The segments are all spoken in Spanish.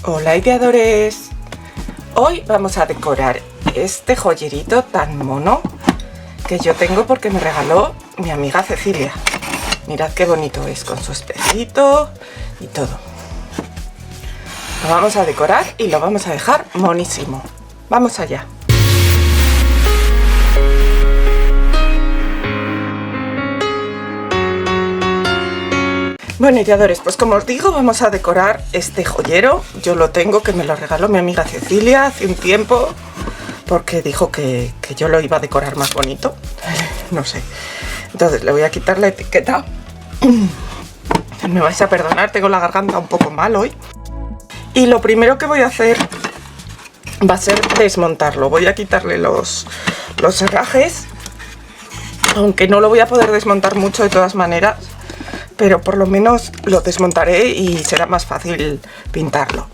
Hola ideadores, hoy vamos a decorar este joyerito tan mono que yo tengo porque me regaló mi amiga Cecilia. Mirad qué bonito es con su espejito y todo. Lo vamos a decorar y lo vamos a dejar monísimo. Vamos allá. Bueno, ideadores, pues como os digo, vamos a decorar este joyero. Yo lo tengo, que me lo regaló mi amiga Cecilia hace un tiempo, porque dijo que yo lo iba a decorar más bonito. No sé. Entonces le voy a quitar la etiqueta. Me vais a perdonar, tengo la garganta un poco mal hoy. Y lo primero que voy a hacer va a ser desmontarlo. Voy a quitarle los herrajes, aunque no lo voy a poder desmontar mucho de todas maneras, pero por lo menos lo desmontaré y será más fácil pintarlo.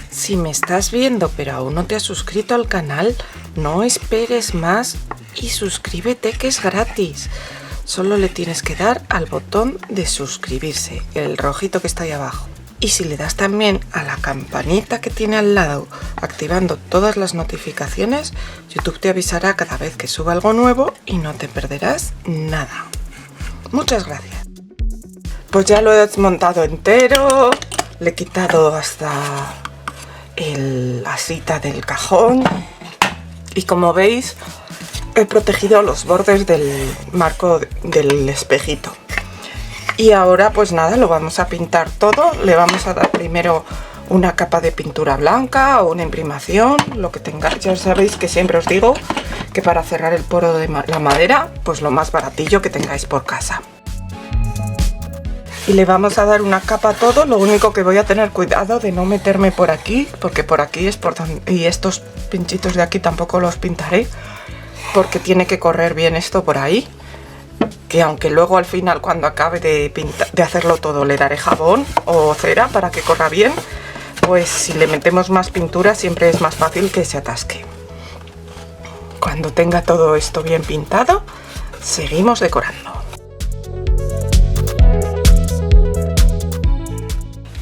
Si me estás viendo pero aún no te has suscrito al canal, no esperes más y suscríbete, que es gratis. Solo le tienes que dar al botón de suscribirse, el rojito que está ahí abajo. Y si le das también a la campanita que tiene al lado, activando todas las notificaciones, YouTube te avisará cada vez que suba algo nuevo y no te perderás nada. Muchas gracias. Pues ya lo he desmontado entero, le he quitado hasta la asita del cajón y como veis he protegido los bordes del marco del espejito. Y ahora pues nada, lo vamos a pintar todo. Le vamos a dar primero una capa de pintura blanca o una imprimación, lo que tengáis. Ya sabéis que siempre os digo que para cerrar el poro de la madera, pues lo más baratillo que tengáis por casa. Y le vamos a dar una capa a todo. Lo único que voy a tener cuidado de no meterme por aquí, porque por aquí es por donde, y estos pinchitos de aquí tampoco los pintaré, porque tiene que correr bien esto por ahí. Que aunque luego al final, cuando acabe de hacerlo todo, le daré jabón o cera para que corra bien, pues si le metemos más pintura siempre es más fácil que se atasque. Cuando tenga todo esto bien pintado, seguimos decorando.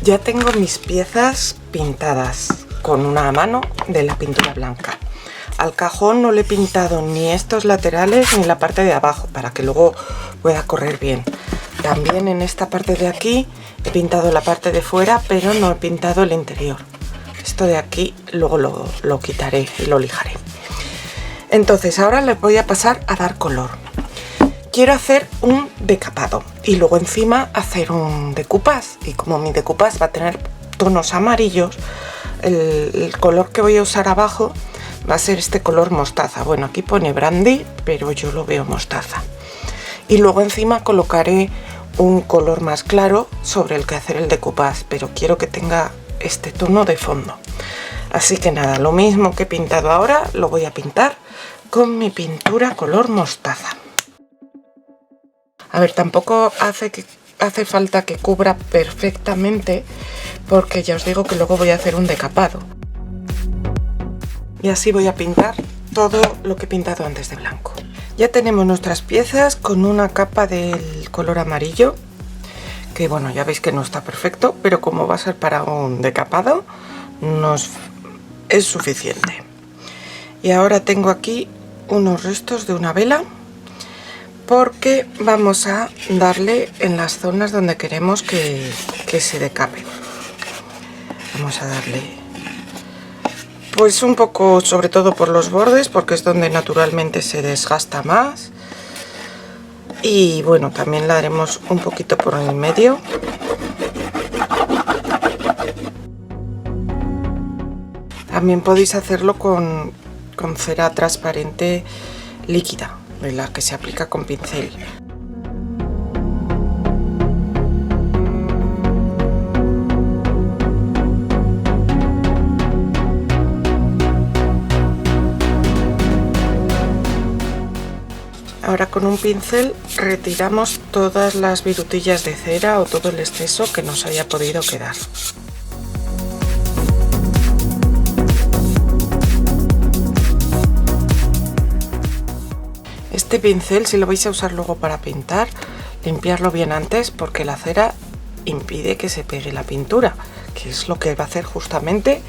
Ya tengo mis piezas pintadas con una mano de la pintura blanca. Al cajón no le he pintado ni estos laterales ni la parte de abajo para que luego pueda correr bien. También en esta parte de aquí he pintado la parte de fuera, pero no he pintado el interior. Esto de aquí luego lo quitaré y lo lijaré. Entonces ahora le voy a pasar a dar color. Quiero hacer un decapado y luego encima hacer un decoupage, y como mi decoupage va a tener tonos amarillos, el color que voy a usar abajo va a ser este color mostaza. Bueno, aquí pone brandy, pero yo lo veo mostaza. Y luego encima colocaré un color más claro sobre el que hacer el decoupage, pero quiero que tenga este tono de fondo. Así que nada, lo mismo que he pintado ahora lo voy a pintar con mi pintura color mostaza. A ver, tampoco hace falta que cubra perfectamente, porque ya os digo que luego voy a hacer un decapado. Y así voy a pintar todo lo que he pintado antes de blanco. Ya tenemos nuestras piezas con una capa del color amarillo, que bueno, ya veis que no está perfecto, pero como va a ser para un decapado, es suficiente. Y ahora tengo aquí unos restos de una vela, porque vamos a darle en las zonas donde queremos que se decape. Vamos a darle pues un poco, sobre todo por los bordes, porque es donde naturalmente se desgasta más. Y bueno, también le daremos un poquito por el medio. También podéis hacerlo con cera transparente líquida, de la que se aplica con pincel. Ahora con un pincel retiramos todas las virutillas de cera o todo el exceso que nos haya podido quedar. Este pincel, si lo vais a usar luego para pintar, limpiarlo bien antes, porque la cera impide que se pegue la pintura, que es lo que va a hacer justamente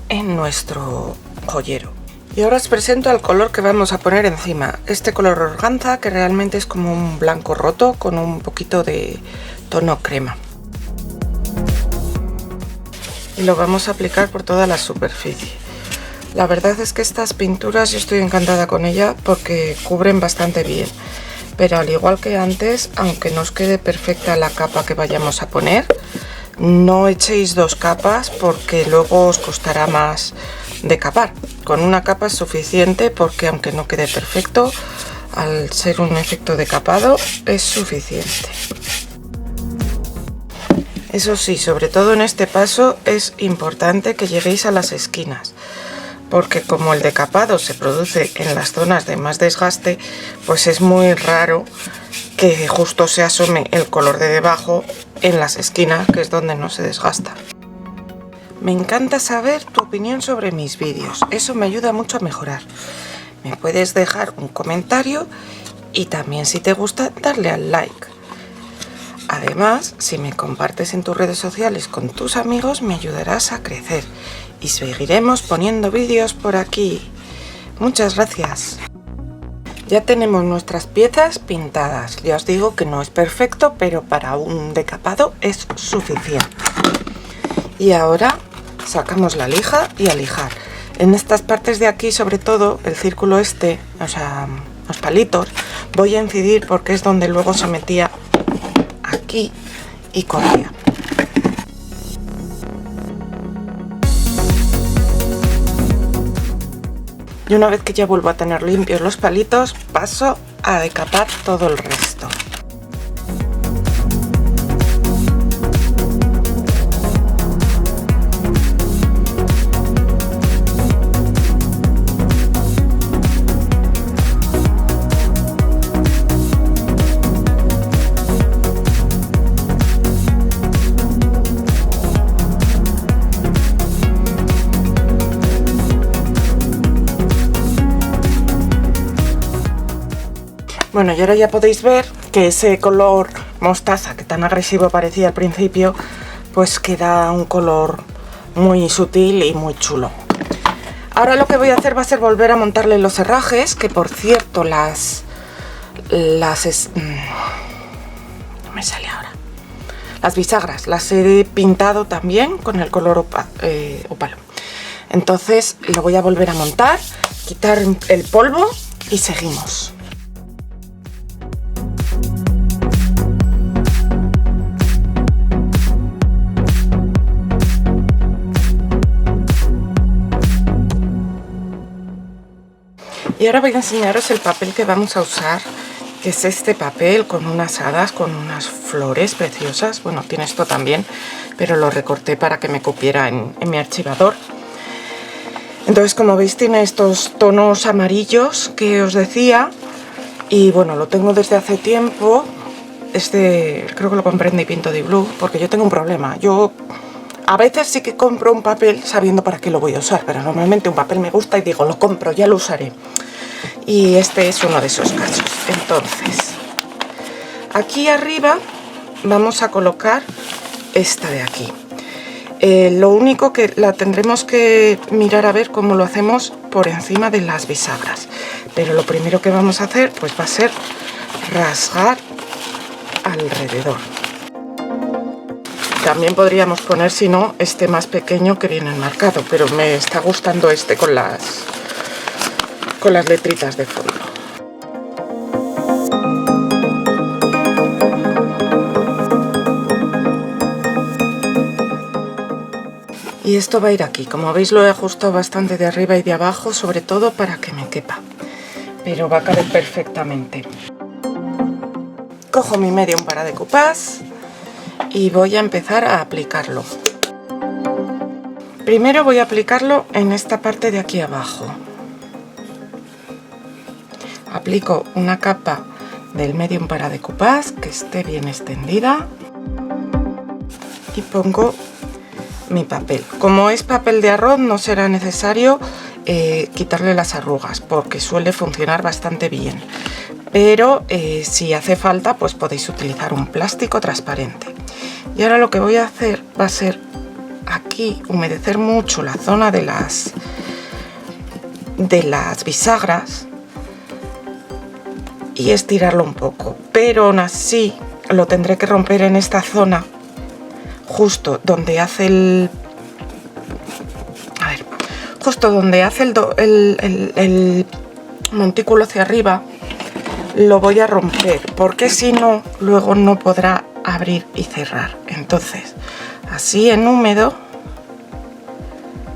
en nuestro joyero. Y ahora os presento el color que vamos a poner encima. Este color organza, que realmente es como un blanco roto con un poquito de tono crema. Y lo vamos a aplicar por toda la superficie. La verdad es que estas pinturas yo estoy encantada con ellas porque cubren bastante bien. Pero al igual que antes, aunque no os quede perfecta la capa que vayamos a poner, no echéis dos capas porque luego os costará más decapar. Con una capa es suficiente porque aunque no quede perfecto, al ser un efecto decapado es suficiente. Eso sí, sobre todo en este paso es importante que lleguéis a las esquinas, porque como el decapado se produce en las zonas de más desgaste, pues es muy raro que justo se asome el color de debajo en las esquinas, que es donde no se desgasta. Me encanta saber tu opinión sobre mis vídeos, eso me ayuda mucho a mejorar. Me puedes dejar un comentario y también, si te gusta, darle al like. Además, si me compartes en tus redes sociales con tus amigos, me ayudarás a crecer y seguiremos poniendo vídeos por aquí. Muchas gracias. Ya tenemos nuestras piezas pintadas. Ya os digo que no es perfecto, pero para un decapado es suficiente. Y ahora sacamos la lija y a lijar. En estas partes de aquí, sobre todo el círculo este, o sea, los palitos, voy a incidir porque es donde luego se metía aquí y corría. Y una vez que ya vuelvo a tener limpios los palitos, paso a decapar todo el resto. Bueno, y ahora ya podéis ver que ese color mostaza que tan agresivo parecía al principio, pues queda un color muy sutil y muy chulo. Ahora lo que voy a hacer va a ser volver a montarle los herrajes, que por cierto no me sale ahora. Las bisagras las he pintado también con el color ópalo. Entonces lo voy a volver a montar, quitar el polvo y seguimos. Y ahora voy a enseñaros el papel que vamos a usar, que es este papel con unas hadas, con unas flores preciosas. Bueno, tiene esto también, pero lo recorté para que me cupiera en mi archivador. Entonces, como veis, tiene estos tonos amarillos que os decía. Y bueno, lo tengo desde hace tiempo. Creo que lo compré en Dipinto di Blu, porque yo tengo un problema. Yo a veces sí que compro un papel sabiendo para qué lo voy a usar, pero normalmente un papel me gusta y digo, lo compro, ya lo usaré. Y este es uno de esos casos. Entonces, aquí arriba vamos a colocar esta de aquí. Lo único que la tendremos que mirar a ver cómo lo hacemos por encima de las bisagras. Pero lo primero que vamos a hacer pues va a ser rasgar alrededor. También podríamos poner, si no, este más pequeño que viene enmarcado, pero me está gustando este con las letritas de fondo. Y esto va a ir aquí. Como veis, lo he ajustado bastante de arriba y de abajo, sobre todo para que me quepa, pero va a caber perfectamente. Cojo mi medium para decoupage y voy a empezar a aplicarlo. Primero voy a aplicarlo en esta parte de aquí abajo. Aplico una capa del medium para decoupage que esté bien extendida y pongo mi papel. Como es papel de arroz, no será necesario quitarle las arrugas porque suele funcionar bastante bien, pero si hace falta pues podéis utilizar un plástico transparente. Y ahora lo que voy a hacer va a ser aquí humedecer mucho la zona de las bisagras y estirarlo un poco, pero aún así lo tendré que romper en esta zona justo donde hace el montículo hacia arriba. Lo voy a romper porque si no luego no podrá abrir y cerrar. Entonces así en húmedo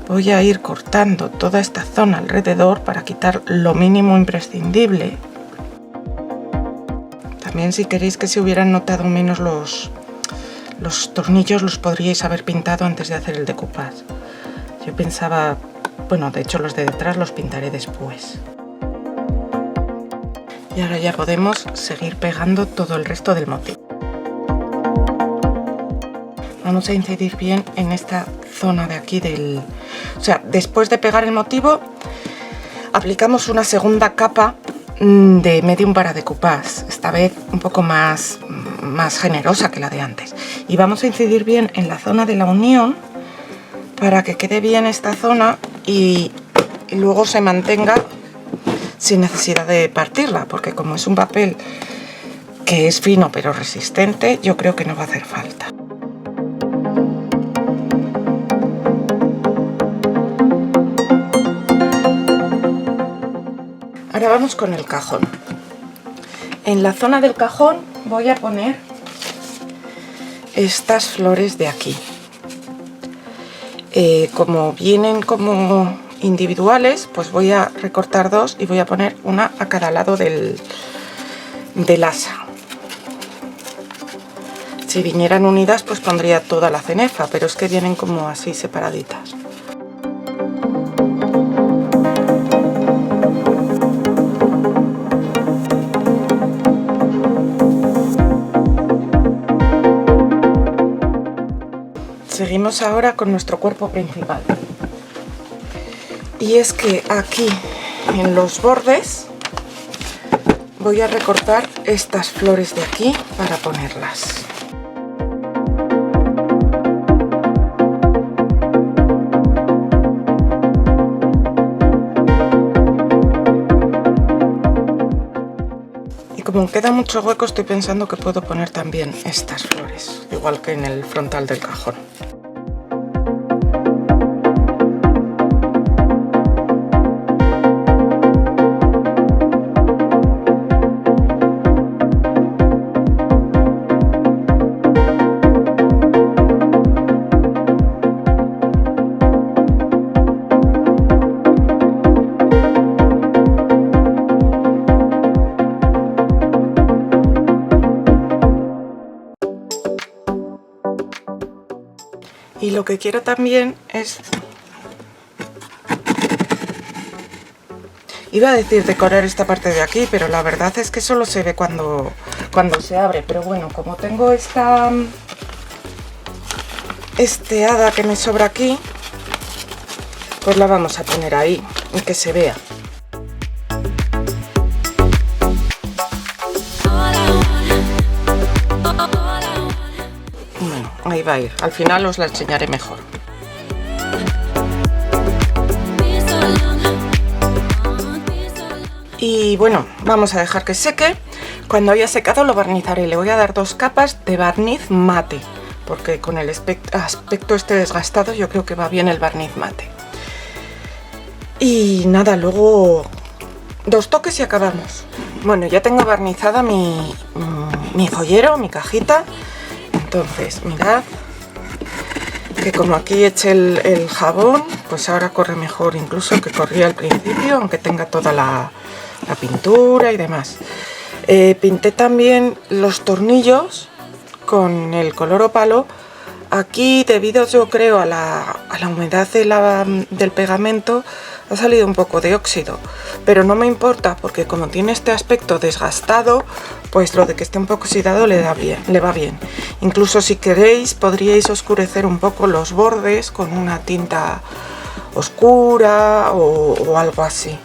voy a ir cortando toda esta zona alrededor para quitar lo mínimo imprescindible. También, si queréis que se hubieran notado menos los tornillos, los podríais haber pintado antes de hacer el decoupage. Yo pensaba, bueno, de hecho los de detrás los pintaré después. Y ahora ya podemos seguir pegando todo el resto del motivo. Vamos a incidir bien en esta zona de aquí o sea, después de pegar el motivo, aplicamos una segunda capa de medium para decoupage, esta vez un poco más generosa que la de antes. Y vamos a incidir bien en la zona de la unión para que quede bien esta zona y luego se mantenga sin necesidad de partirla, porque como es un papel que es fino pero resistente, yo creo que no va a hacer falta. Ahora vamos con el cajón. En la zona del cajón voy a poner estas flores de aquí. Como vienen como individuales, pues voy a recortar dos y voy a poner una a cada lado del asa. Si vinieran unidas, pues pondría toda la cenefa, pero es que vienen como así separaditas. Seguimos ahora con nuestro cuerpo principal. Y es que aquí en los bordes voy a recortar estas flores de aquí para ponerlas. Y como queda mucho hueco, estoy pensando que puedo poner también estas flores, igual que en el frontal del cajón. Y lo que quiero también es... Iba a decir decorar esta parte de aquí, pero la verdad es que solo se ve cuando se abre. Pero bueno, como tengo este hada que me sobra aquí, pues la vamos a poner ahí y que se vea. Bueno, ahí va a ir. Al final os la enseñaré mejor. Y bueno, vamos a dejar que seque. Cuando haya secado lo barnizaré. Le voy a dar 2 capas de barniz mate, porque con el aspecto este desgastado yo creo que va bien el barniz mate. Y nada, luego 2 toques y acabamos. Bueno, ya tengo barnizada mi joyero, mi cajita. Entonces, mirad que como aquí eché el jabón, pues ahora corre mejor incluso que corría al principio, aunque tenga toda la pintura y demás. Pinté también los tornillos con el color ópalo. Aquí, debido yo creo a la humedad del pegamento, ha salido un poco de óxido, pero no me importa porque como tiene este aspecto desgastado, pues lo de que esté un poco oxidado le va bien. Incluso si queréis podríais oscurecer un poco los bordes con una tinta oscura o algo así,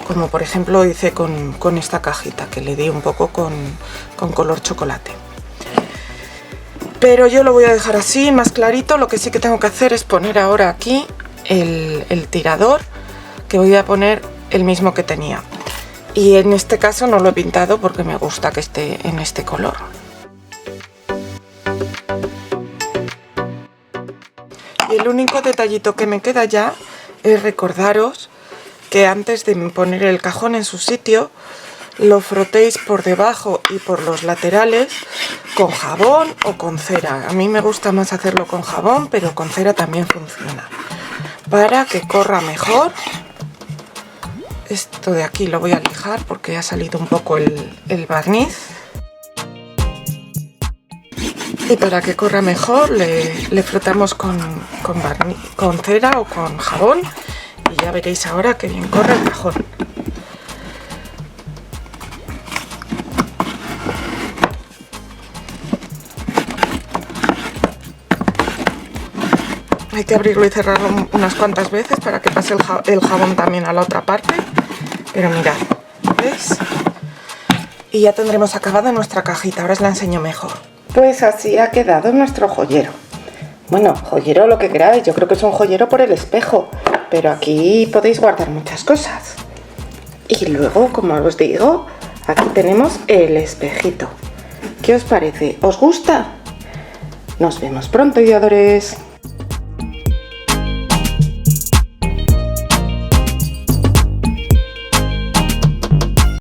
como por ejemplo hice con esta cajita que le di un poco con color chocolate. Pero yo lo voy a dejar así, más clarito. Lo que sí que tengo que hacer es poner ahora aquí el tirador, que voy a poner el mismo que tenía. Y en este caso no lo he pintado porque me gusta que esté en este color. Y el único detallito que me queda ya es recordaros que antes de poner el cajón en su sitio, lo frotéis por debajo y por los laterales con jabón o con cera. A mí me gusta más hacerlo con jabón, pero con cera también funciona. Para que corra mejor. Esto de aquí lo voy a lijar porque ha salido un poco el barniz. Y para que corra mejor le frotamos con cera o con jabón. Y ya veréis ahora que bien corre el cajón. Hay que abrirlo y cerrarlo unas cuantas veces para que pase el jabón también a la otra parte. Pero mirad, ¿veis? Y ya tendremos acabada nuestra cajita. Ahora os la enseño mejor. Pues así ha quedado nuestro joyero. Bueno, joyero lo que queráis. Yo creo que es un joyero por el espejo. Pero aquí podéis guardar muchas cosas. Y luego, como os digo, aquí tenemos el espejito. ¿Qué os parece? ¿Os gusta? Nos vemos pronto, ideadores.